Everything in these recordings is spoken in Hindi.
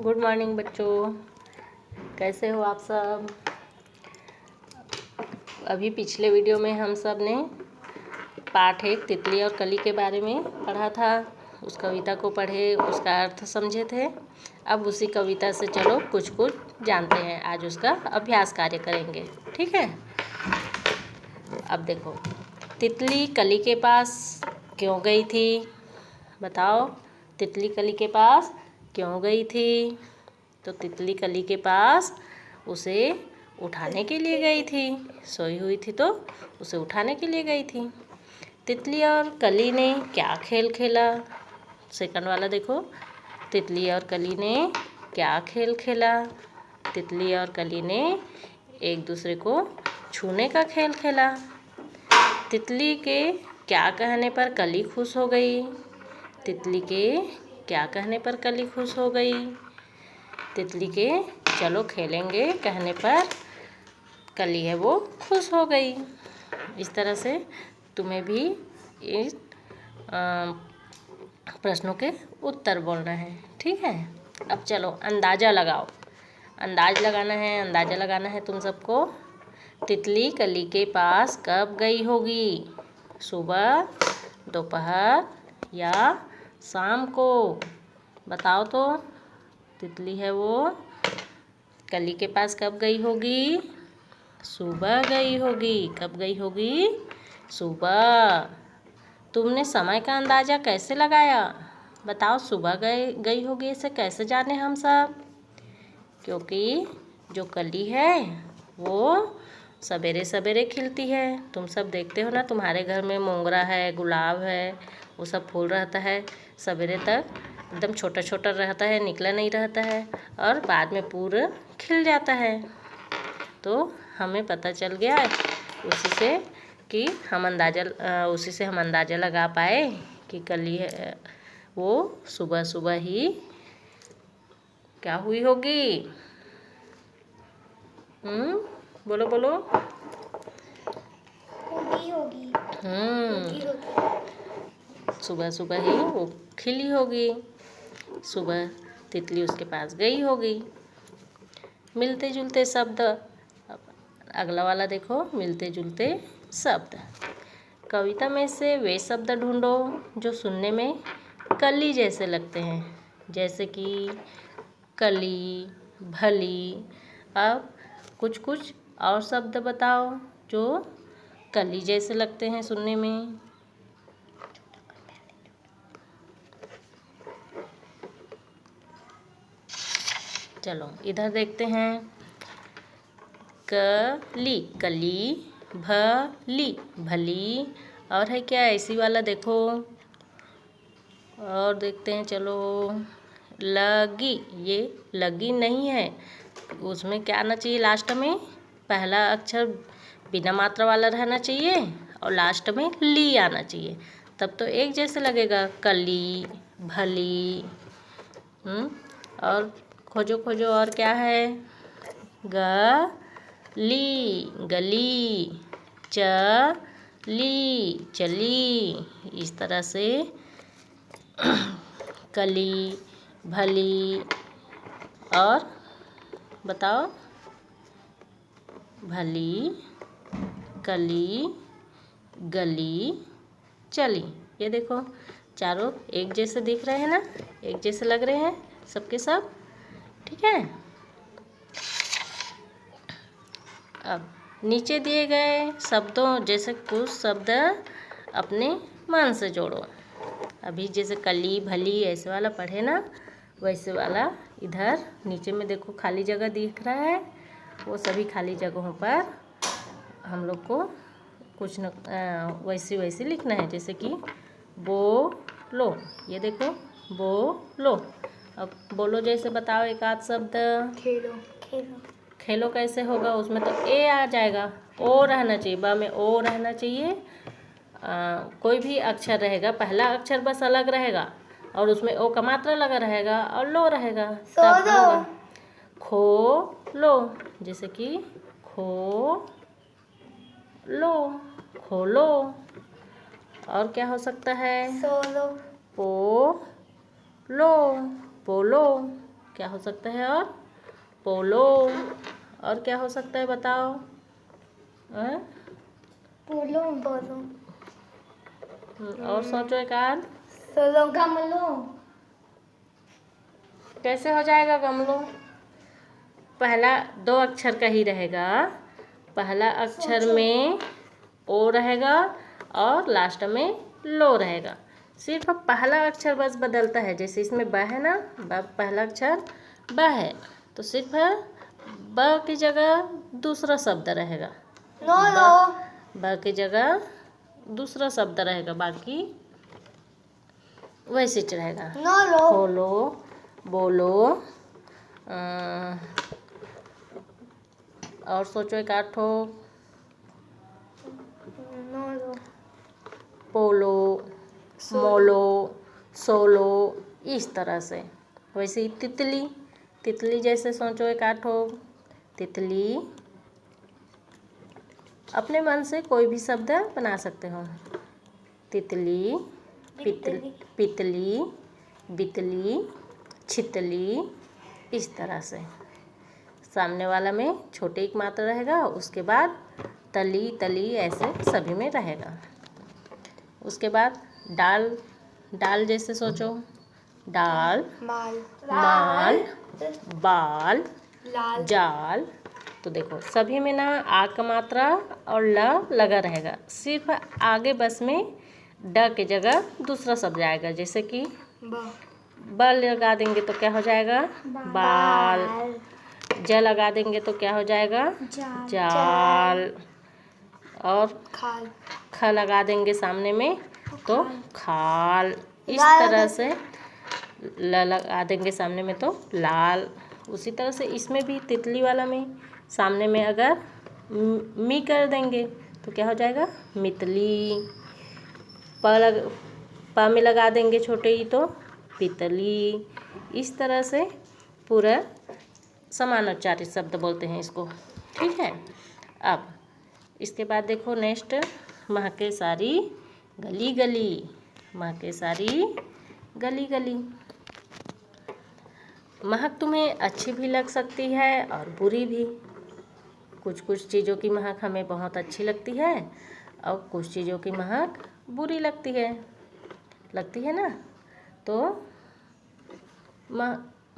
गुड मॉर्निंग बच्चों, कैसे हो आप सब। अभी पिछले वीडियो में हम सब ने पाठ 1 तितली और कली के बारे में पढ़ा था। उस कविता को पढ़े, उसका अर्थ समझे थे। अब उसी कविता से चलो कुछ कुछ जानते हैं। आज उसका अभ्यास कार्य करेंगे, ठीक है। अब देखो, तितली कली के पास क्यों गई थी, बताओ। तितली कली के पास क्यों गई थी? तो तितली कली के पास उसे उठाने के लिए गई थी। सोई हुई थी तो उसे उठाने के लिए गई थी। तितली और कली ने क्या खेल खेला? सेकंड वाला देखो, तितली और कली ने क्या खेल खेला? तितली और कली ने एक दूसरे को छूने का खेल खेला। तितली के क्या कहने पर कली खुश हो गई? तितली के क्या कहने पर कली खुश हो गई? तितली के चलो खेलेंगे कहने पर कली है वो खुश हो गई। इस तरह से तुम्हें भी इस प्रश्नों के उत्तर बोलना है, ठीक है। अब चलो अंदाज़ा लगाओ। अंदाज़ा लगाना है तुम सबको। तितली कली के पास कब गई होगी? सुबह, दोपहर या शाम को? बताओ तो। तितली है वो कली के पास कब गई होगी? सुबह गई होगी। कब गई होगी? सुबह। तुमने समय का अंदाज़ा कैसे लगाया? बताओ, सुबह गई होगी इसे कैसे जाने हम सब? क्योंकि जो कली है वो सवेरे सवेरे खिलती है। तुम सब देखते हो ना, तुम्हारे घर में मोगरा है, गुलाब है, वो सब फूल रहता है। सवेरे तक एकदम छोटा छोटा रहता है, निकला नहीं रहता है, और बाद में पूरा खिल जाता है। तो हमें पता चल गया उसी से कि उसी से हम अंदाज़ा लगा पाए कि कली है वो सुबह सुबह ही क्या हुई होगी। बोलो बोलो। होगी। सुबह सुबह ही वो खिली होगी। सुबह तितली उसके पास गई होगी। मिलते जुलते शब्द। अगला वाला देखो, मिलते जुलते शब्द। कविता में से वे शब्द ढूंढो जो सुनने में कली जैसे लगते हैं, जैसे कि कली, भली। अब कुछ कुछ और शब्द बताओ जो कली जैसे लगते हैं सुनने में। चलो इधर देखते हैं। कली, कली, भली, भली। और है क्या ऐसी वाला देखो। और देखते हैं, चलो। लगी, ये लगी नहीं है। उसमें क्या आना चाहिए लास्ट में? पहला अक्षर बिना मात्रा वाला रहना चाहिए और लास्ट में ली आना चाहिए, तब तो एक जैसे लगेगा। कली, भली। और खोजो खोजो, और क्या है? गली, गली, चली, चली। इस तरह से कली, भली, और बताओ, भली, कली, गली, चली। ये देखो, चारों एक जैसे दिख रहे हैं ना, एक जैसे लग रहे हैं सबके सब, ठीक है। अब नीचे दिए गए शब्दों जैसे कुछ शब्द अपने मन से जोड़ो। अभी जैसे कली, भली ऐसे वाला पढ़े ना, वैसे वाला इधर नीचे में देखो खाली जगह दिख रहा है। वो सभी खाली जगहों पर हम लोग को कुछ न वैसे लिखना है, जैसे कि बोलो। ये देखो, बोलो। अब बोलो जैसे बताओ एक आध शब्द। खेलो, खेलो। खेलो कैसे होगा? उसमें तो ए आ जाएगा, ओ रहना चाहिए, बा में ओ रहना चाहिए। कोई भी अक्षर रहेगा, पहला अक्षर बस अलग रहेगा और उसमें ओ का मात्रा लगा रहेगा और लो रहेगा, तब होगा। खो लो, जैसे कि खो लो, खोलो। और क्या हो सकता है? सोलो, पो लो, पोलो। क्या हो सकता है? और पोलो। और क्या हो सकता है बताओ? पोलो पोलो और सोचो एक आध। सोलो गमलो। कैसे हो जाएगा गमलो? पहला 2 अक्षर का ही रहेगा। पहला अक्षर में ओ रहेगा और लास्ट में लो रहेगा। सिर्फ पहला अक्षर बस बदलता है। जैसे इसमें ब है ना, पहला अक्षर ब है तो सिर्फ ब की जगह दूसरा शब्द रहेगा। ब की जगह दूसरा शब्द रहेगा, बाकी वैसे ही रहेगा। खोलो, बोलो। और सोचो एक आठ ठो। पोलो, मोलो, सोलो, इस तरह से। वैसे ही तितली। तितली जैसे सोचो एक आठ ठो। तितली। अपने मन से कोई भी शब्द बना सकते हो। तितली, पितली, बितली, छितली, इस तरह से। सामने वाला में छोटे एक मात्रा रहेगा, उसके बाद तली, तली, ऐसे सभी में रहेगा। उसके बाद डाल। डाल जैसे सोचो। डाल, माल, बाल, जाल। तो देखो सभी में ना आ का मात्रा और ल लगा रहेगा। सिर्फ आगे बस में ड के जगह दूसरा शब्द आएगा। जैसे कि ब लगा देंगे तो क्या हो जाएगा? बाल। ज लगा देंगे तो क्या हो जाएगा? जाल। और ख लगा देंगे सामने में तो खाल। इस तरह से ल लगा देंगे सामने में तो लाल। उसी तरह से इसमें भी तितली वाला में सामने में अगर मी कर देंगे तो क्या हो जाएगा? मितली। प में लगा देंगे छोटे ही तो पितली। इस तरह से पूरा समानोच्चारित शब्द बोलते हैं इसको। ठीक है। अब इसके बाद देखो नेक्स्ट, महके सारी गली गली। महके सारी गली गली। महक तुम्हें अच्छी भी लग सकती है और बुरी भी। कुछ कुछ चीज़ों की महक हमें बहुत अच्छी लगती है और कुछ चीज़ों की महक बुरी लगती है ना। तो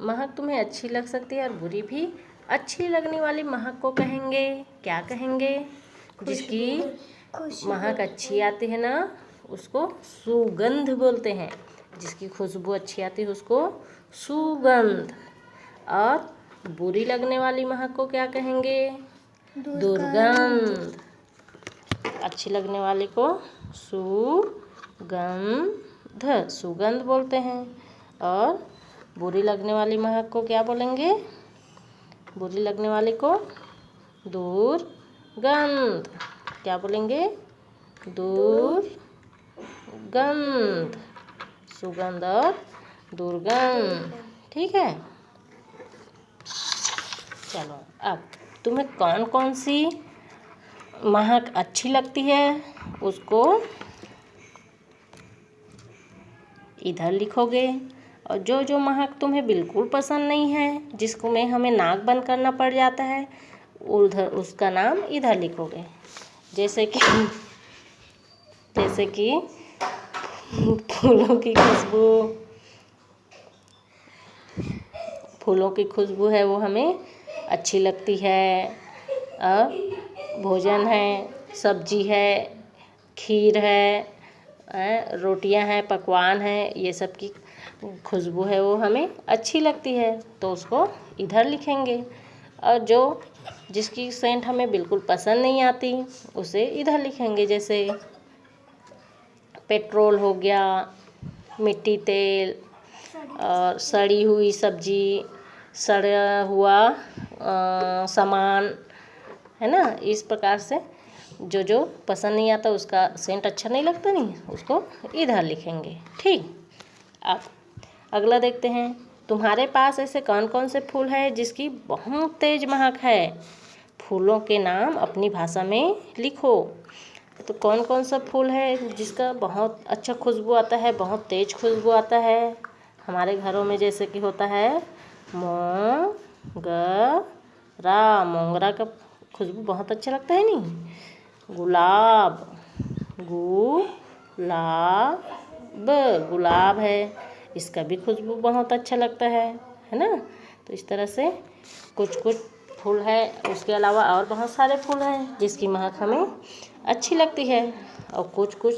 महक तुम्हें अच्छी लग सकती है और बुरी भी। अच्छी लगने वाली महक को कहेंगे, क्या कहेंगे? जिसकी महक अच्छी आती है ना उसको सुगंध बोलते हैं। जिसकी खुशबू अच्छी आती है उसको सुगंध। और बुरी लगने वाली महक को क्या कहेंगे? दुर्गंध। अच्छी लगने वाली को सुगंध, सुगंध बोलते हैं। और बुरी लगने वाली महक को क्या बोलेंगे? बुरी लगने वाली को दुर्गंध। क्या बोलेंगे? दुर्गंध। सुगंध और दुर्गंध। ठीक है। चलो अब तुम्हें कौन कौन सी महक अच्छी लगती है उसको इधर लिखोगे। और जो जो महक तुम्हें बिल्कुल पसंद नहीं है, जिसको में हमें नाक बंद करना पड़ जाता है, उधर उसका नाम इधर लिखोगे। जैसे कि फूलों की खुशबू है वो हमें अच्छी लगती है। और भोजन है, सब्जी है, खीर है, रोटियां हैं, पकवान है, ये सब की खुशबू है वो हमें अच्छी लगती है तो उसको इधर लिखेंगे। और जिसकी सेंट हमें बिल्कुल पसंद नहीं आती उसे इधर लिखेंगे। जैसे पेट्रोल हो गया, मिट्टी तेल, और सड़ी हुई सब्जी, सड़ा हुआ सामान, है ना। इस प्रकार से जो पसंद नहीं आता, उसका सेंट अच्छा नहीं लगता नहीं, उसको इधर लिखेंगे। ठीक। अब अगला देखते हैं, तुम्हारे पास ऐसे कौन कौन से फूल है जिसकी बहुत तेज महक है? फूलों के नाम अपनी भाषा में लिखो। तो कौन कौन सा फूल है जिसका बहुत अच्छा खुशबू आता है, बहुत तेज खुशबू आता है? हमारे घरों में जैसे कि होता है मोगरा, मोगरा का खुशबू बहुत अच्छा लगता है नहीं। गुलाब, गुलाब है, इसका भी खुशबू बहुत अच्छा लगता है ना। तो इस तरह से कुछ कुछ फूल है, उसके अलावा और बहुत सारे फूल हैं जिसकी महक हमें अच्छी लगती है, और कुछ कुछ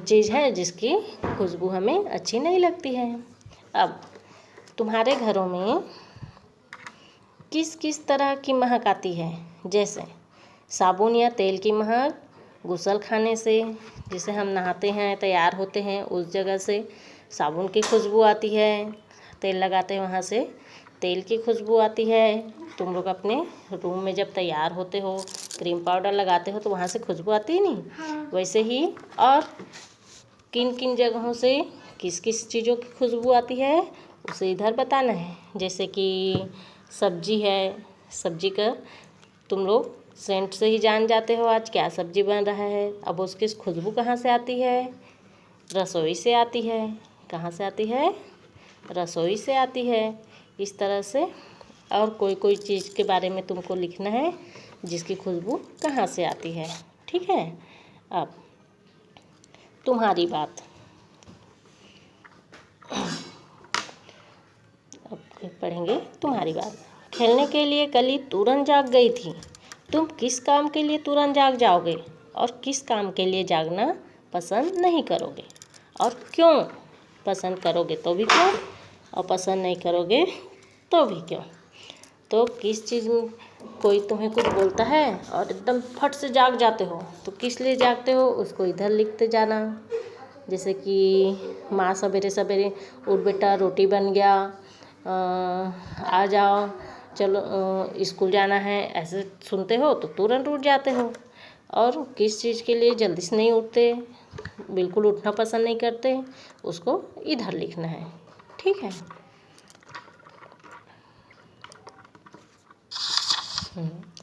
चीज़ है जिसकी खुशबू हमें अच्छी नहीं लगती है। अब तुम्हारे घरों में किस किस तरह की महक आती है? जैसे साबुन या तेल की महक, गुसल खाने से, जिसे हम नहाते हैं तैयार होते हैं उस जगह से साबुन की खुशबू आती है, तेल लगाते हैं वहाँ से तेल की खुशबू आती है। तुम लोग अपने रूम में जब तैयार होते हो, क्रीम पाउडर लगाते हो तो वहाँ से खुशबू आती है नहीं? हाँ। वैसे ही और किन किन जगहों से किस किस चीज़ों की खुशबू आती है उसे इधर बताना है। जैसे कि सब्जी है, सब्जी का तुम लोग सेंट से ही जान जाते हो आज क्या सब्जी बन रहा है। अब उसकी खुशबू कहाँ से आती है? रसोई से आती है। कहाँ से आती है? रसोई से आती है। इस तरह से और कोई कोई चीज़ के बारे में तुमको लिखना है जिसकी खुशबू कहाँ से आती है। ठीक है। अब तुम्हारी बात। अब पढ़ेंगे तुम्हारी बात। खेलने के लिए कली तुरंत जाग गई थी। तुम किस काम के लिए तुरंत जाग जाओगे और किस काम के लिए जागना पसंद नहीं करोगे, और क्यों पसंद करोगे तो भी क्यों, और पसंद नहीं करोगे तो भी क्यों? तो किस चीज़ में कोई तुम्हें कुछ बोलता है और एकदम फट से जाग जाते हो, तो किस लिए जागते हो उसको इधर लिखते जाना। जैसे कि माँ सवेरे सवेरे उठ बेटा रोटी बन गया, आ जाओ चलो स्कूल जाना है, ऐसे सुनते हो तो तुरंत उठ जाते हो। और किस चीज़ के लिए जल्दी से नहीं उठते, बिल्कुल उठना पसंद नहीं करते, उसको इधर लिखना है। ठीक है।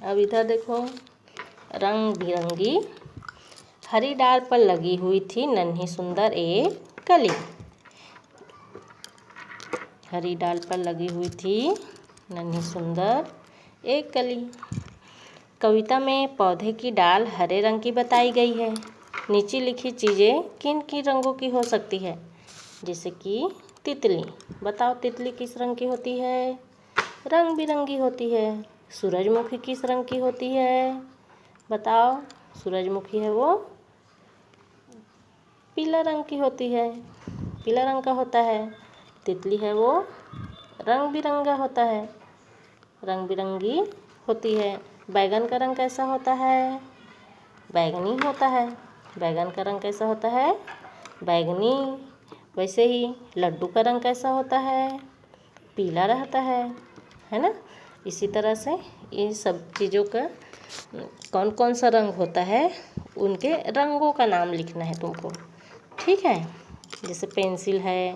अब इधर देखो, रंग बिरंगी हरी डाल पर लगी हुई थी नन्ही सुंदर एक कली। हरी डाल पर लगी हुई थी नन्ही सुंदर एक कली। कविता में पौधे की डाल हरे रंग की बताई गई है। नीचे लिखी चीज़ें किन किन रंगों की हो सकती है? जैसे कि तितली, बताओ तितली किस रंग की होती है? रंग बिरंगी होती है। सूरजमुखी किस रंग की होती है? बताओ, सूरजमुखी है वो पीला रंग की होती है, पीला रंग का होता है। तितली है वो रंग बिरंगा होता है, रंग बिरंगी होती है। बैगन का रंग कैसा होता है? बैगनी होता है। बैगन का रंग कैसा होता है? बैगनी। वैसे ही लड्डू का रंग कैसा होता है? पीला रहता है ना। इसी तरह से इन सब चीज़ों का कौन कौन सा रंग होता है उनके रंगों का नाम लिखना है तुमको। ठीक है। जैसे पेंसिल है,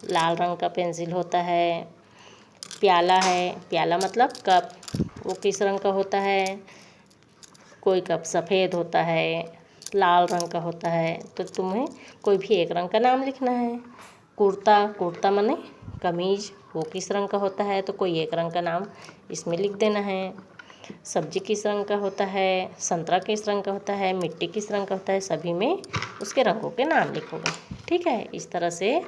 लाल रंग का पेंसिल होता है। प्याला है, प्याला मतलब कप, वो किस रंग का होता है? कोई कप सफ़ेद होता है, लाल रंग का होता है, तो तुम्हें कोई भी एक रंग का नाम लिखना है। कुर्ता, कुर्ता माने कमीज, वो किस रंग का होता है? तो कोई एक रंग का नाम इसमें लिख देना है। सब्जी किस रंग का होता है? संतरा किस रंग का होता है? मिट्टी किस रंग का होता है? सभी में उसके रंगों के नाम लिखोगे। ठीक है। इस तरह से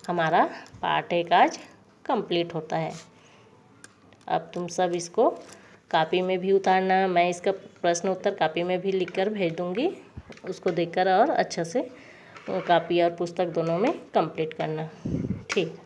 हमारा पाठ एक आज कंप्लीट होता है। अब तुम सब इसको कापी में भी उतारना, मैं इसका प्रश्न उत्तर कापी में भी लिखकर भेज दूँगी, उसको देखकर और अच्छा से कापी और पुस्तक दोनों में कंप्लीट करना। ठीक।